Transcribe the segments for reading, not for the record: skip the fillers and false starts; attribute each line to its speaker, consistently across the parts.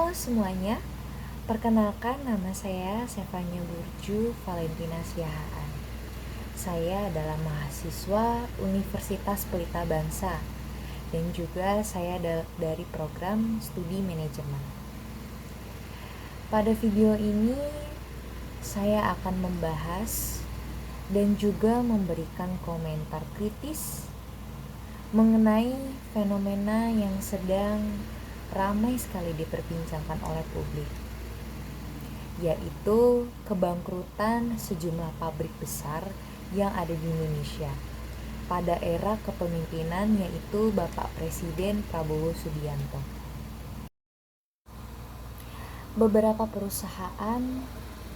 Speaker 1: Halo semuanya, perkenalkan nama saya Stefania Burju Valentina Siahaan. Saya adalah mahasiswa Universitas Pelita Bangsa dan juga saya dari program studi manajemen. Pada video ini saya akan membahas dan juga memberikan komentar kritis mengenai fenomena yang sedang ramai sekali diperbincangkan oleh publik, yaitu kebangkrutan sejumlah pabrik besar yang ada di Indonesia pada era kepemimpinan yaitu Bapak Presiden Prabowo Subianto. Beberapa perusahaan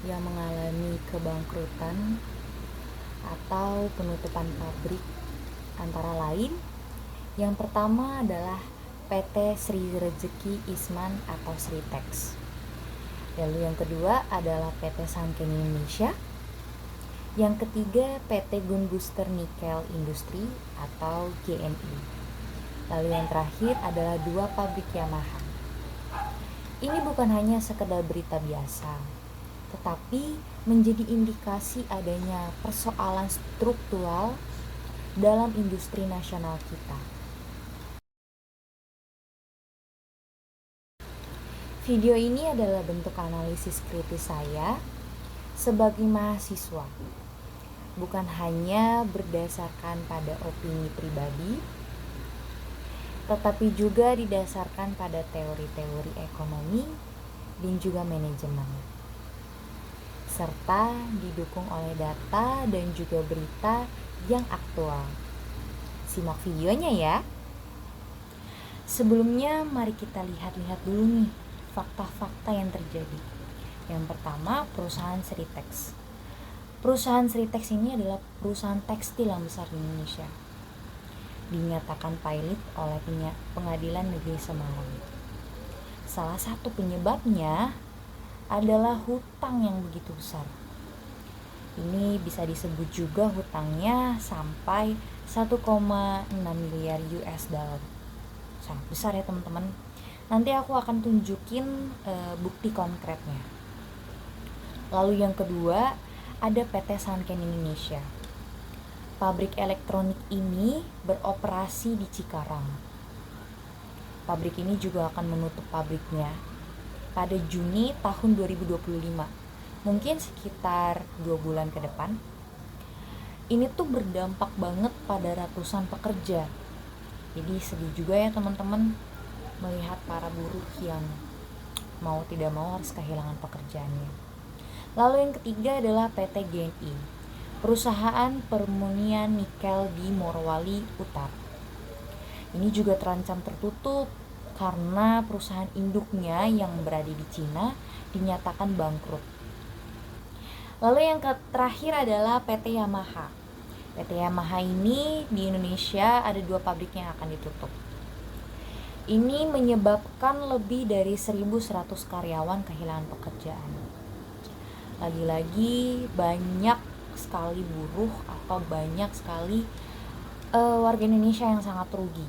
Speaker 1: yang mengalami kebangkrutan atau penutupan pabrik antara lain, yang pertama adalah PT Sri Rezeki Isman atau Sritex. Lalu yang kedua adalah PT Sanken Indonesia. Yang ketiga PT Gunbuster Nikel Industri atau GNI. Lalu yang terakhir adalah 2 pabrik Yamaha. Ini bukan hanya sekedar berita biasa, tetapi menjadi indikasi adanya persoalan struktural dalam industri nasional kita. Video ini adalah bentuk analisis kritis saya sebagai mahasiswa, bukan hanya berdasarkan pada opini pribadi, tetapi juga didasarkan pada teori-teori ekonomi dan juga manajemen, serta didukung oleh data dan juga berita yang aktual. Simak videonya ya. Sebelumnya mari kita lihat dulu nih fakta-fakta yang terjadi. Yang pertama, perusahaan Sritex. Perusahaan Sritex ini adalah perusahaan tekstil yang besar di Indonesia. Dinyatakan pilot oleh Pengadilan Negeri Semarang. Salah satu penyebabnya adalah hutang yang begitu besar. Ini bisa disebut juga hutangnya sampai 1,6 miliar US dollar. Sangat besar ya teman-teman. Nanti aku akan tunjukin bukti konkretnya. Lalu yang kedua ada PT Sanken Indonesia. Pabrik elektronik ini beroperasi di Cikarang. Pabrik ini juga akan menutup pabriknya pada Juni tahun 2025. Mungkin sekitar 2 bulan ke depan. Ini tuh berdampak banget pada ratusan pekerja. Jadi sedih juga ya teman-teman melihat para buruh yang mau tidak mau harus kehilangan pekerjaannya. Lalu yang ketiga adalah PT GNI, perusahaan permurnian nikel di Morowali Utara. Ini juga terancam tertutup karena perusahaan induknya yang berada di Cina dinyatakan bangkrut. Lalu yang terakhir adalah PT Yamaha. PT Yamaha ini di Indonesia ada 2 pabrik yang akan ditutup. Ini menyebabkan lebih dari 1.100 karyawan kehilangan pekerjaan. Lagi-lagi banyak sekali buruh atau banyak sekali warga Indonesia yang sangat rugi.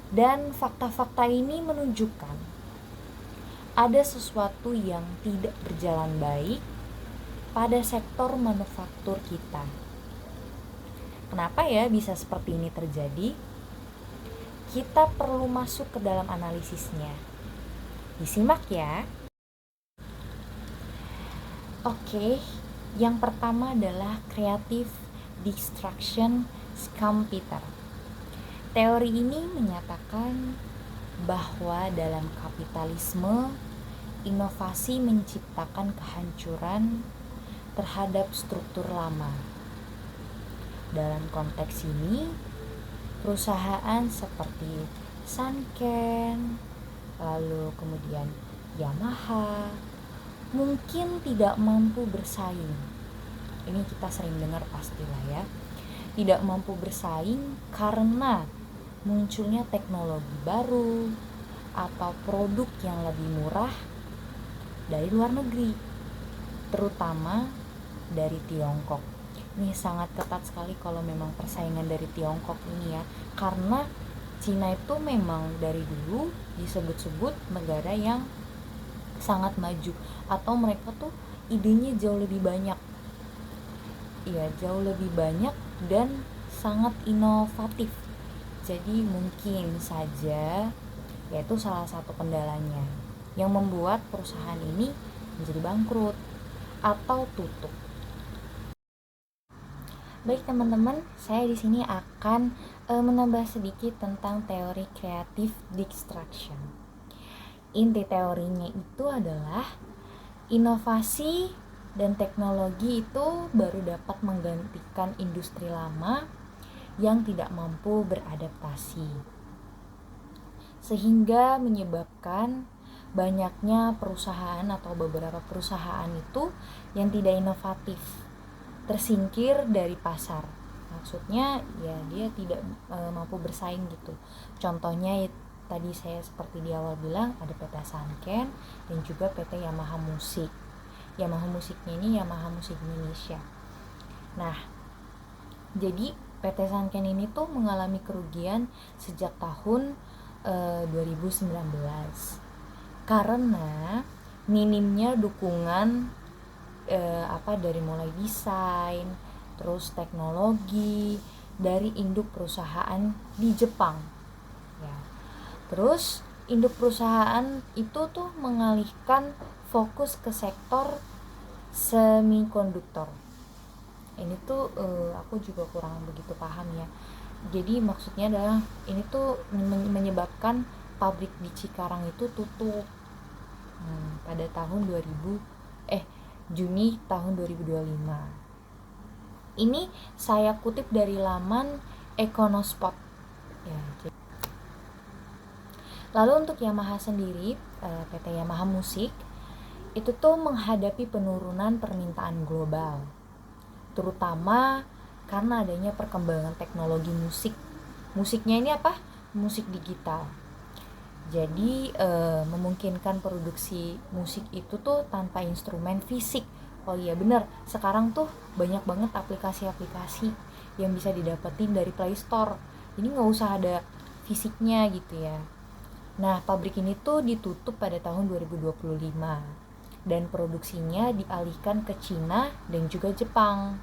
Speaker 1: Dan fakta-fakta ini menunjukkan ada sesuatu yang tidak berjalan baik pada sektor manufaktur kita. Kenapa ya bisa seperti ini terjadi? Kita perlu masuk ke dalam analisisnya. Disimak ya. Oke, yang pertama adalah creative destruction Schumpeter. Teori ini menyatakan bahwa dalam kapitalisme, inovasi menciptakan kehancuran terhadap struktur lama. Dalam konteks ini, perusahaan seperti Sanken, lalu kemudian Yamaha, mungkin tidak mampu bersaing. Ini kita sering dengar pastilah ya. Tidak mampu bersaing karena munculnya teknologi baru atau produk yang lebih murah dari luar negeri, terutama dari Tiongkok. Ini sangat ketat sekali kalau memang persaingan dari Tiongkok ini ya, karena Cina itu memang dari dulu disebut-sebut negara yang sangat maju, atau mereka tuh idenya jauh lebih banyak. Iya, jauh lebih banyak dan sangat inovatif. Jadi mungkin saja yaitu salah satu kendalanya yang membuat perusahaan ini menjadi bangkrut atau tutup. Baik teman-teman, saya di sini akan menambah sedikit tentang teori creative destruction. Inti teorinya itu adalah inovasi dan teknologi itu baru dapat menggantikan industri lama yang tidak mampu beradaptasi, sehingga menyebabkan banyaknya perusahaan atau beberapa perusahaan itu yang tidak inovatif tersingkir dari pasar. Maksudnya ya dia tidak mampu bersaing gitu. Contohnya tadi saya seperti di awal bilang ada PT Sanken dan juga PT Yamaha Musik. Yamaha Musiknya ini Yamaha Musik Indonesia. Nah, jadi PT Sanken ini tuh mengalami kerugian sejak tahun 2019 karena minimnya dukungan dari mulai desain, terus teknologi dari induk perusahaan di Jepang. Ya. Terus induk perusahaan itu tuh mengalihkan fokus ke sektor semikonduktor. Ini tuh aku juga kurang begitu paham ya. Jadi maksudnya adalah ini tuh menyebabkan pabrik di Cikarang itu tutup pada tahun Juni tahun 2025. Ini saya kutip dari laman Econospot. Ya, lalu untuk Yamaha sendiri, PT Yamaha Musik itu tuh menghadapi penurunan permintaan global, terutama karena adanya perkembangan teknologi musik. Musiknya ini apa? Musik digital. Jadi memungkinkan produksi musik itu tuh tanpa instrumen fisik. Oh iya benar, sekarang tuh banyak banget aplikasi-aplikasi yang bisa didapetin dari Play Store. Jadi nggak usah ada fisiknya gitu ya. Nah, pabrik ini tuh ditutup pada tahun 2025 dan produksinya dialihkan ke Cina dan juga Jepang.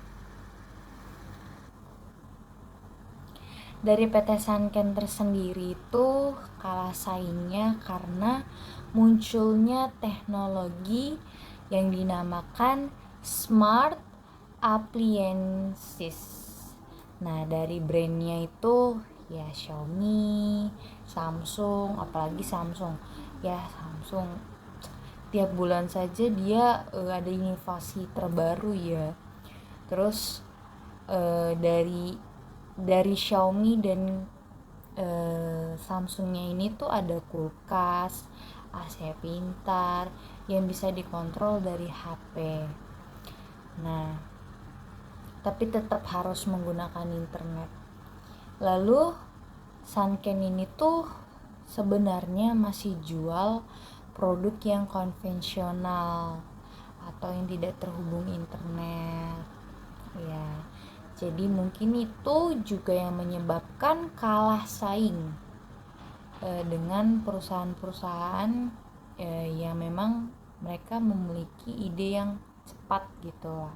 Speaker 1: Dari PT Sanken tersendiri itu kalah saingnya karena munculnya teknologi yang dinamakan smart appliances. Nah, dari brandnya itu ya Xiaomi, Samsung, apalagi Samsung. Ya, Samsung tiap bulan saja dia ada inovasi terbaru ya. Terus dari Xiaomi dan Samsungnya ini tuh ada kulkas, AC pintar yang bisa dikontrol dari HP. Nah, tapi tetap harus menggunakan internet. Lalu Sanken ini tuh sebenarnya masih jual produk yang konvensional atau yang tidak terhubung internet. Ya. Jadi mungkin itu juga yang menyebabkan kalah saing dengan perusahaan-perusahaan yang memang mereka memiliki ide yang cepat gitu lah.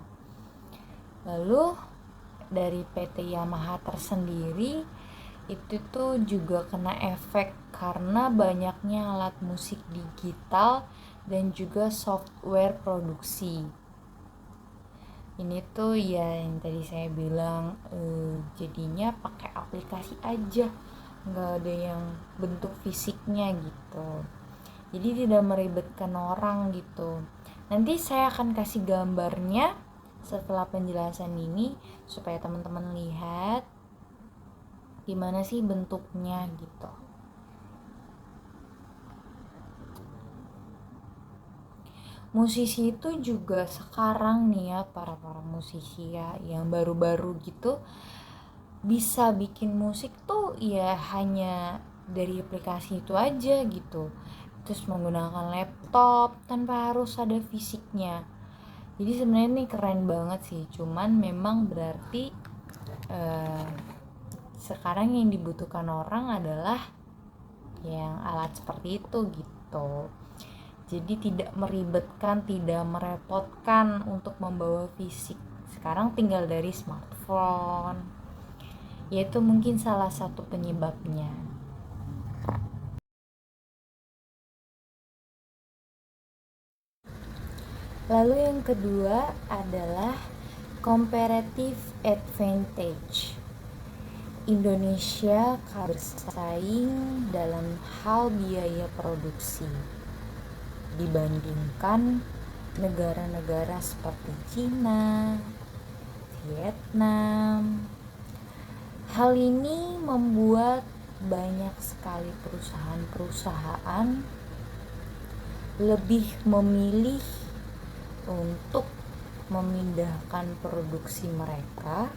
Speaker 1: Lalu dari PT Yamaha tersendiri itu tuh juga kena efek karena banyaknya alat musik digital dan juga software produksi. Ini tuh ya yang tadi saya bilang jadinya pakai aplikasi aja, nggak ada yang bentuk fisiknya gitu, jadi tidak meribetkan orang gitu. Nanti saya akan kasih gambarnya setelah penjelasan ini supaya teman-teman lihat gimana sih bentuknya gitu. Musisi itu juga sekarang nih ya, para musisi ya yang baru-baru gitu bisa bikin musik tuh ya hanya dari aplikasi itu aja gitu, terus menggunakan laptop tanpa harus ada fisiknya. Jadi sebenarnya ini keren banget sih, cuman memang berarti sekarang yang dibutuhkan orang adalah yang alat seperti itu gitu. Jadi tidak meribetkan, tidak merepotkan untuk membawa fisik. Sekarang tinggal dari smartphone. Yaitu mungkin salah satu penyebabnya. Lalu yang kedua adalah comparative advantage. Indonesia bersaing dalam hal biaya produksi dibandingkan negara-negara seperti Cina, Vietnam. Hal ini membuat banyak sekali perusahaan-perusahaan lebih memilih untuk memindahkan produksi mereka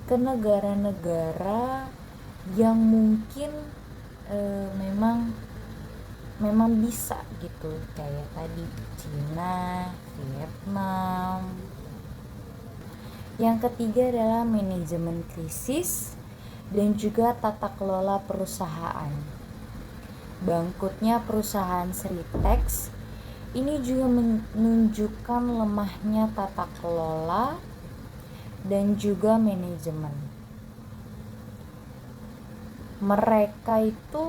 Speaker 1: ke negara-negara yang mungkin memang bisa gitu, kayak tadi Cina, Vietnam. Yang ketiga adalah manajemen krisis dan juga tata kelola perusahaan. Bangkrutnya perusahaan Sritex ini juga menunjukkan lemahnya tata kelola dan juga manajemen. Mereka itu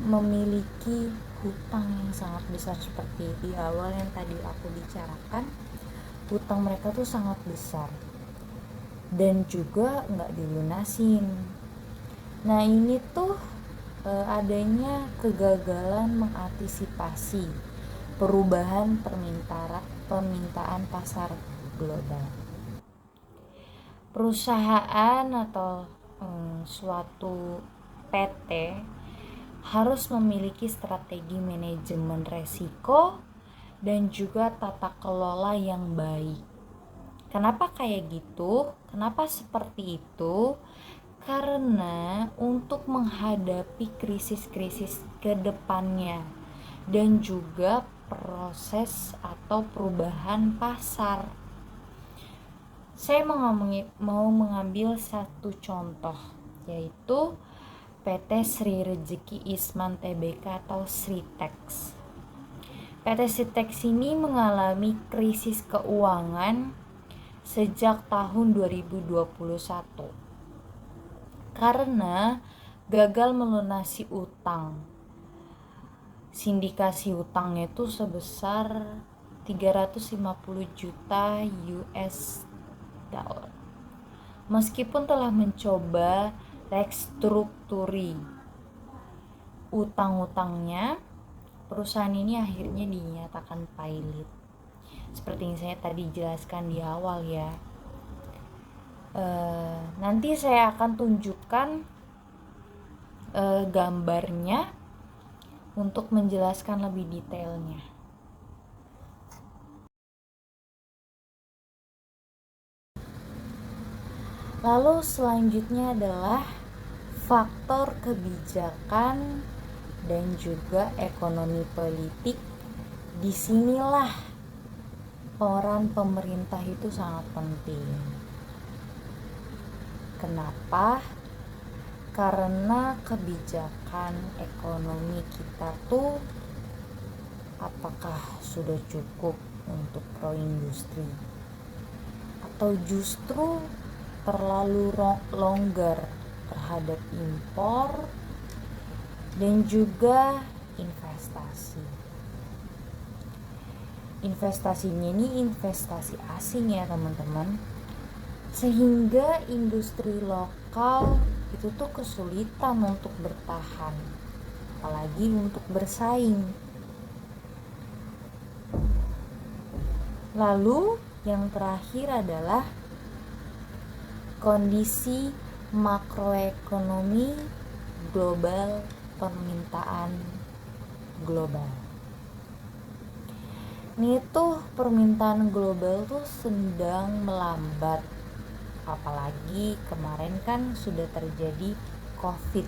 Speaker 1: memiliki hutang yang sangat besar, seperti di awal yang tadi aku bicarakan. Hutang mereka tuh sangat besar dan juga nggak dilunasin. Nah ini tuh adanya kegagalan mengantisipasi perubahan permintaan pasar global. Perusahaan atau suatu PT harus memiliki strategi manajemen resiko dan juga tata kelola yang baik. Kenapa kayak gitu? Kenapa seperti itu? Karena untuk menghadapi krisis-krisis ke depannya dan juga proses atau perubahan pasar. Saya mau mengambil satu contoh, yaitu PT Sri Rejeki Isman Tbk atau Sritex. PT Sritex ini mengalami krisis keuangan sejak tahun 2021 karena gagal melunasi utang. Sindikasi utangnya itu sebesar 350 juta US dollar. Meskipun telah mencoba restrukturi utang-utangnya, perusahaan ini akhirnya dinyatakan pilot. Seperti yang saya tadi jelaskan di awal ya. Nanti saya akan tunjukkan gambarnya untuk menjelaskan lebih detailnya. Lalu selanjutnya adalah faktor kebijakan dan juga ekonomi politik. Disinilah peran pemerintah itu sangat penting. Kenapa? Karena kebijakan ekonomi kita tuh apakah sudah cukup untuk pro industri atau justru terlalu longgar terhadap impor dan juga investasi. Investasinya ini investasi asing ya teman-teman, sehingga industri lokal itu tuh kesulitan untuk bertahan, apalagi untuk bersaing. Lalu yang terakhir adalah kondisi makroekonomi global, permintaan global. Ini tuh permintaan global tuh sedang melambat, apalagi kemarin kan sudah terjadi COVID,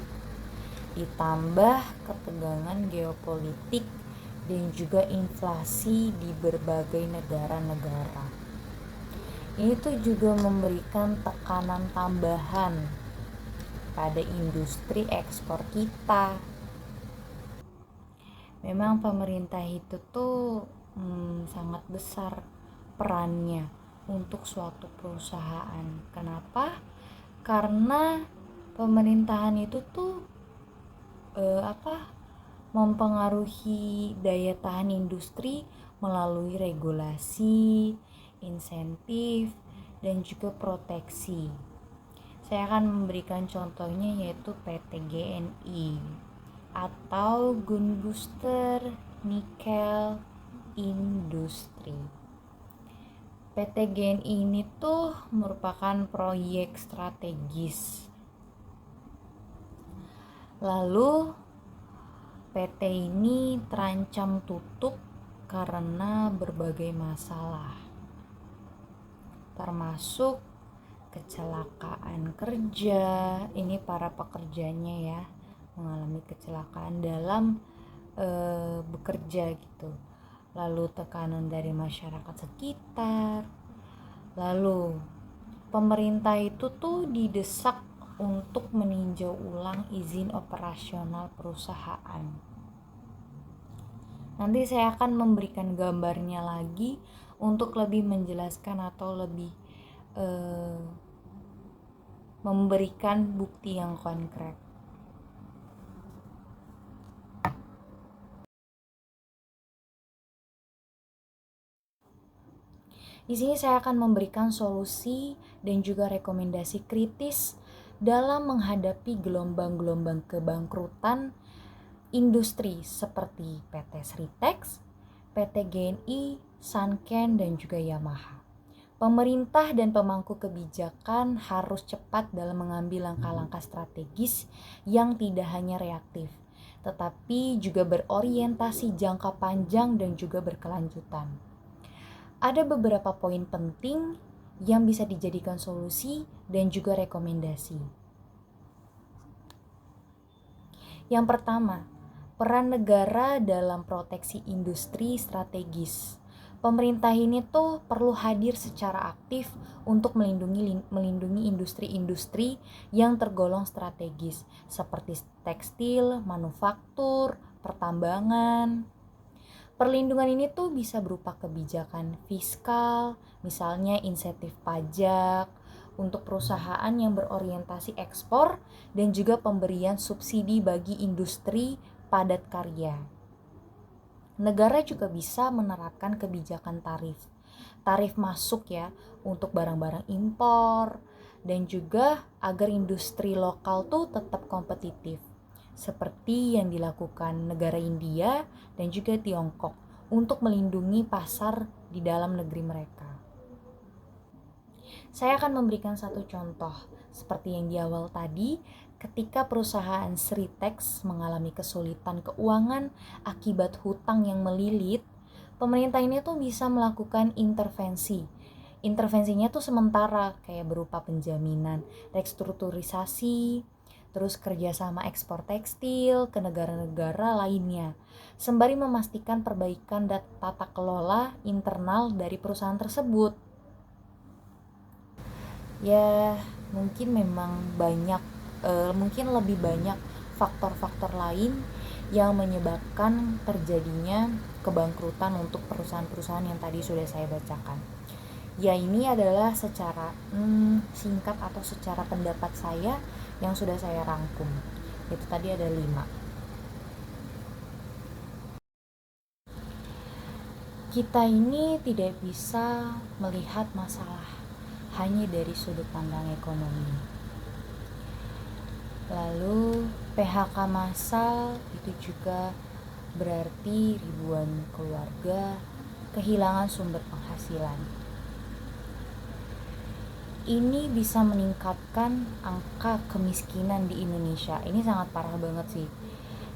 Speaker 1: ditambah ketegangan geopolitik dan juga inflasi di berbagai negara-negara. Ini tuh juga memberikan tekanan tambahan pada industri ekspor kita. Memang pemerintah itu tuh sangat besar perannya untuk suatu perusahaan. Kenapa? Karena pemerintahan itu tuh mempengaruhi daya tahan industri melalui regulasi, insentif, dan juga proteksi. Saya akan memberikan contohnya yaitu PT GNI atau Gunbuster Nikel Industri. PT GNI ini tuh merupakan proyek strategis. Lalu PT ini terancam tutup karena berbagai masalah, termasuk kecelakaan kerja. Ini para pekerjanya ya mengalami kecelakaan dalam bekerja gitu. Lalu tekanan dari masyarakat sekitar. Lalu pemerintah itu tuh didesak untuk meninjau ulang izin operasional perusahaan. Nanti saya akan memberikan gambarnya lagi untuk lebih menjelaskan atau lebih memberikan bukti yang konkret. Di sini saya akan memberikan solusi dan juga rekomendasi kritis dalam menghadapi gelombang-gelombang kebangkrutan industri seperti PT Sritex, PT GNI, Sanken, dan juga Yamaha. Pemerintah dan pemangku kebijakan harus cepat dalam mengambil langkah-langkah strategis yang tidak hanya reaktif, tetapi juga berorientasi jangka panjang dan juga berkelanjutan. Ada beberapa poin penting yang bisa dijadikan solusi dan juga rekomendasi. Yang pertama, peran negara dalam proteksi industri strategis. Pemerintah ini tuh perlu hadir secara aktif untuk melindungi industri-industri yang tergolong strategis seperti tekstil, manufaktur, pertambangan. Perlindungan ini tuh bisa berupa kebijakan fiskal, misalnya insentif pajak untuk perusahaan yang berorientasi ekspor dan juga pemberian subsidi bagi industri padat karya. Negara juga bisa menerapkan kebijakan tarif masuk ya untuk barang-barang impor dan juga agar industri lokal tuh tetap kompetitif, seperti yang dilakukan negara India dan juga Tiongkok untuk melindungi pasar di dalam negeri mereka. Saya akan memberikan satu contoh seperti yang di awal tadi, ketika perusahaan Sritex mengalami kesulitan keuangan akibat hutang yang melilit, pemerintah ini tuh bisa melakukan intervensi. Intervensinya tuh sementara, kayak berupa penjaminan restrukturisasi, terus kerjasama ekspor tekstil ke negara-negara lainnya, sembari memastikan perbaikan tata kelola internal dari perusahaan tersebut. Ya, mungkin memang mungkin lebih banyak faktor-faktor lain yang menyebabkan terjadinya kebangkrutan untuk perusahaan-perusahaan yang tadi sudah saya bacakan. Ya, ini adalah secara singkat atau secara pendapat saya yang sudah saya rangkum. Itu tadi ada 5. Kita ini tidak bisa melihat masalah hanya dari sudut pandang ekonomi. Lalu PHK massal itu juga berarti ribuan keluarga kehilangan sumber penghasilan. Ini bisa meningkatkan angka kemiskinan di Indonesia. Ini sangat parah banget sih.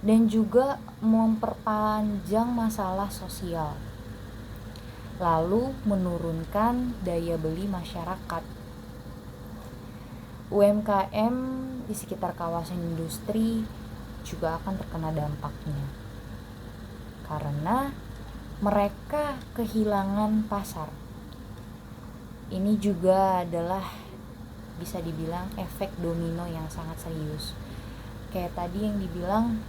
Speaker 1: Dan juga memperpanjang masalah sosial. Lalu menurunkan daya beli masyarakat. UMKM di sekitar kawasan industri juga akan terkena dampaknya. Karena mereka kehilangan pasar. Ini juga adalah bisa dibilang efek domino yang sangat serius. Kayak tadi yang dibilang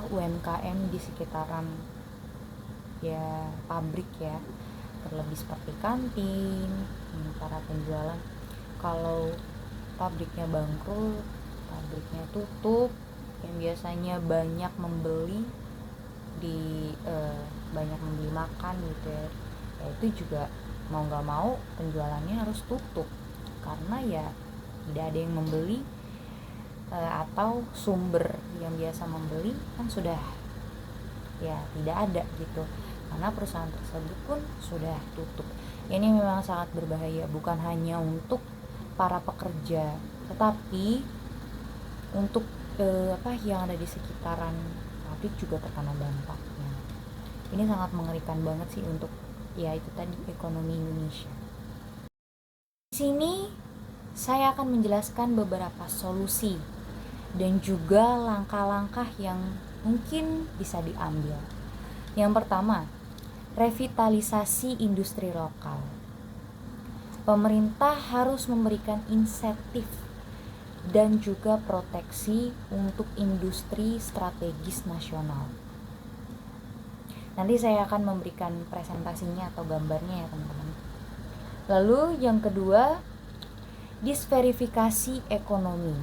Speaker 1: UMKM di sekitaran ya pabrik ya, terlebih seperti kantin, para penjualan. Kalau pabriknya bangkrut, pabriknya tutup, yang biasanya banyak membeli banyak membeli makan gitu ya, itu juga mau nggak mau penjualannya harus tutup karena ya tidak ada yang membeli, atau sumber yang biasa membeli kan sudah ya tidak ada gitu, karena perusahaan tersebut pun sudah tutup. Ini memang sangat berbahaya, bukan hanya untuk para pekerja tetapi untuk yang ada di sekitaran pabrik juga terkena dampaknya. Ini sangat mengerikan banget sih untuk ya itu tadi ekonomi Indonesia. Di sini saya akan menjelaskan beberapa solusi dan juga langkah-langkah yang mungkin bisa diambil. Yang pertama, revitalisasi industri lokal. Pemerintah harus memberikan insentif dan juga proteksi untuk industri strategis nasional. Nanti saya akan memberikan presentasinya atau gambarnya ya teman-teman. Lalu yang kedua, disverifikasi ekonomi.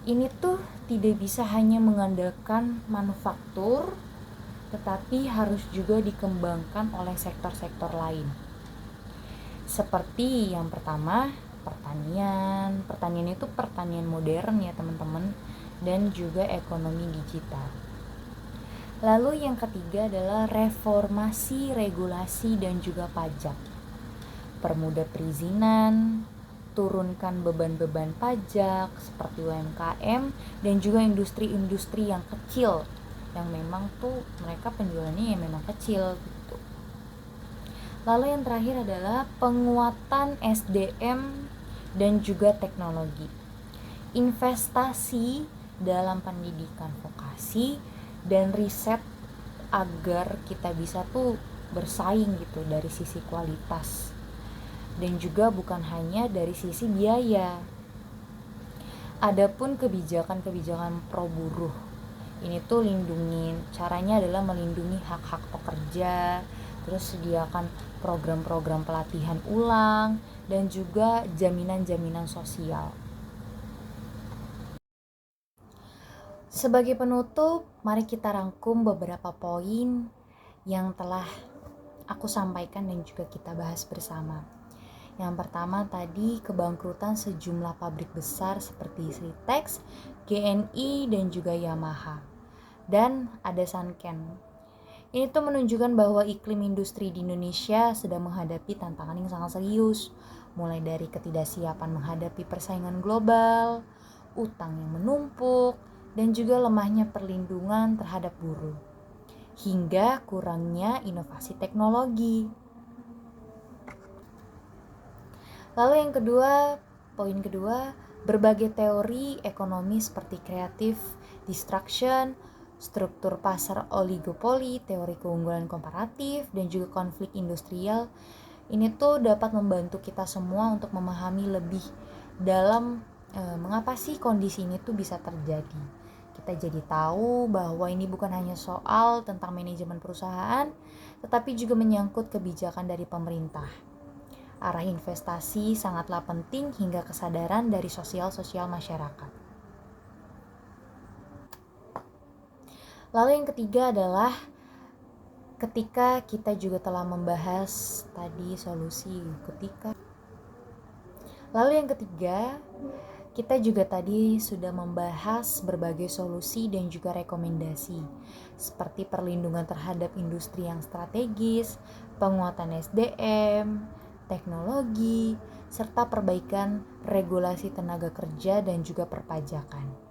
Speaker 1: Ini tuh tidak bisa hanya mengandalkan manufaktur, tetapi harus juga dikembangkan oleh sektor-sektor lain. Seperti yang pertama, pertanian. Pertanian itu pertanian modern ya teman-teman, dan juga ekonomi digital. Lalu yang ketiga adalah reformasi regulasi dan juga pajak. Permudah perizinan, turunkan beban-beban pajak seperti UMKM dan juga industri-industri yang kecil yang memang tuh mereka penjualannya yang memang kecil gitu. Lalu yang terakhir adalah penguatan SDM dan juga teknologi. Investasi dalam pendidikan vokasi dan riset agar kita bisa tuh bersaing gitu dari sisi kualitas. Dan juga bukan hanya dari sisi biaya. Adapun kebijakan-kebijakan pro buruh. Ini tuh caranya adalah melindungi hak-hak pekerja, terus sediakan program-program pelatihan ulang dan juga jaminan-jaminan sosial. Sebagai penutup, mari kita rangkum beberapa poin yang telah aku sampaikan dan juga kita bahas bersama. Yang pertama tadi kebangkrutan sejumlah pabrik besar seperti Sritex, GNI dan juga Yamaha. Dan ada Sanken. Ini tuh menunjukkan bahwa iklim industri di Indonesia sedang menghadapi tantangan yang sangat serius, mulai dari ketidaksiapan menghadapi persaingan global, utang yang menumpuk, dan juga lemahnya perlindungan terhadap buruh, hingga kurangnya inovasi teknologi. Lalu yang kedua, poin kedua, berbagai teori ekonomi seperti creative destruction, struktur pasar oligopoli, teori keunggulan komparatif, dan juga konflik industrial. Ini tuh dapat membantu kita semua untuk memahami lebih dalam mengapa sih kondisi ini tuh bisa terjadi. Kita jadi tahu bahwa ini bukan hanya soal tentang manajemen perusahaan, tetapi juga menyangkut kebijakan dari pemerintah. Arah investasi sangatlah penting hingga kesadaran dari sosial masyarakat. Lalu yang ketiga adalah ketika kita juga telah membahas tadi solusi Lalu yang ketiga, kita juga tadi sudah membahas berbagai solusi dan juga rekomendasi seperti perlindungan terhadap industri yang strategis, penguatan SDM, teknologi, serta perbaikan regulasi tenaga kerja dan juga perpajakan.